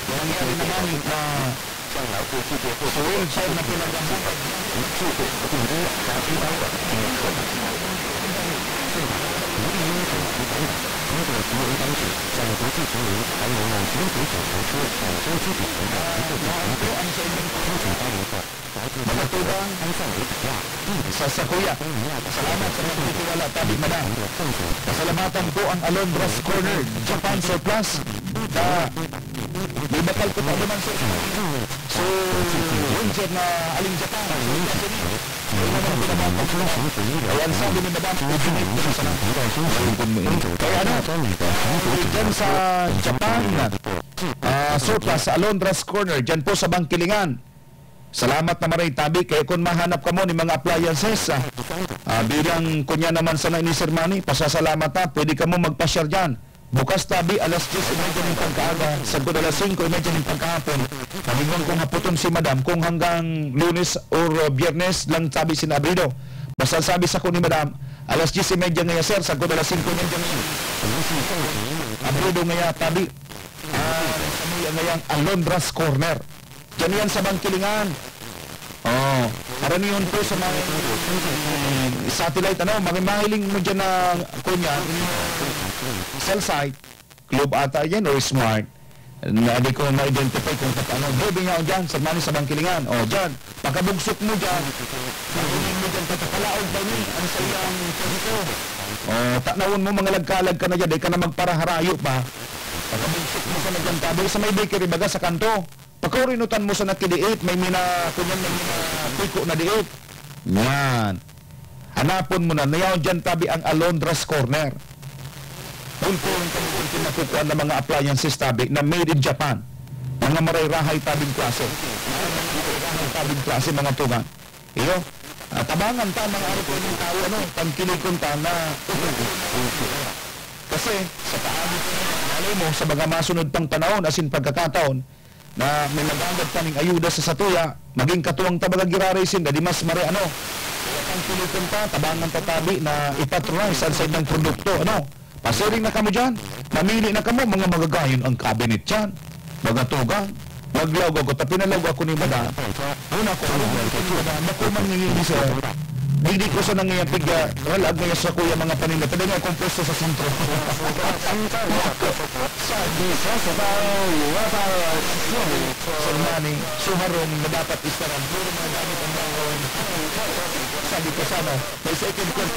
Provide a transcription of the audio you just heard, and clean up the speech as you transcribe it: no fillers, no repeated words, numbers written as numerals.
Nangyari naman na sa wheelchair na pinagambang sa kuya. Salamat sa pagtitiwala, Tabi Madam. Pasalamatan po ang Alondras Corner Japan Surplus na may bakal ko pa naman so wheelchair na aling Japan. Ayan, sabi ni Madam, kaya ano, dyan sa Japan surplus sa Alondras Corner, dyan po sa Bangkilingan. Salamat na maray, Tabi, kaya kung mahanap ka mo ni mga appliances bilang kunya naman sana ni Sir Manny, pasasalamat na, pwede ka mo magpa-share dyan. Bukas, Tabi, alas 10:30 ng pagkaaga, sagod alas 5:30 ng pagkahapon. Kamingon kung haputon si Madam, kung hanggang Lunes or Biyernes lang, Tabi, sinabrido. Basta sabi sa ko ni Madam, alas 10:30 ngaya, Sir, sagod alas 5:30 ngayon. Abrido ngaya, Tabi. Ngayang Alondras Corner. Diyan yan sa Bangkilingan. Karaniyon po sa mga satellite, mahiling mo dyan na kunya, cell site, Globe ata yan, or Smart. Hindi ko ma-identify kung ano. Dobi nga o dyan, sa Manny sa Bangkilingan. Dyan, pagkabugsok mo dyan, sabihin mo dyan, patapalaog ba niya, ano sa iyang pwede. Taknawon mo, mga lagkalag ka na dyan, di ka na magparaharayo pa. Pagkabugsok mo sa nagyan tabi, sa may bakery baga sa kanto. Pagkurinutan mo sa nakidiit, may kunyan may piko na diit. Yan. Hanapon mo na. Nayaw dyan, Tabi, ang Alondras Corner. Kung nakukuha ng mga appliances, Tabi, na made in Japan. Mga maray-rahay tabing klase. Tabing klase, mga tugan. Iyo. Tabangan ta, mga araw ng tao, pangkilikon ta na kasi sa paabot malay mo sa mga masunod pang panahon, asin pagkakataon, na may mag-agad ka ng ayuda sa satuya, maging katuwang tabagagirarisin, na di mas mare ang pinutin pa, tabangan tatabi na ipatronize ang side ng produkto, pasiring na kamo dyan, namili na kamo, mga magagayon ang cabinet dyan, mga tugang, maglaw ko, tapinalaw ako ni Madam, una ko, makuman ngayon sa, hindi ko sa nangyayatig, walag ngayon sa kuya mga paninda, pwede nga akong pwesto sa sentro. Sir Manny, suharong na dapat istaran, puro mga gamit ang mga sabi ko sana, may second court,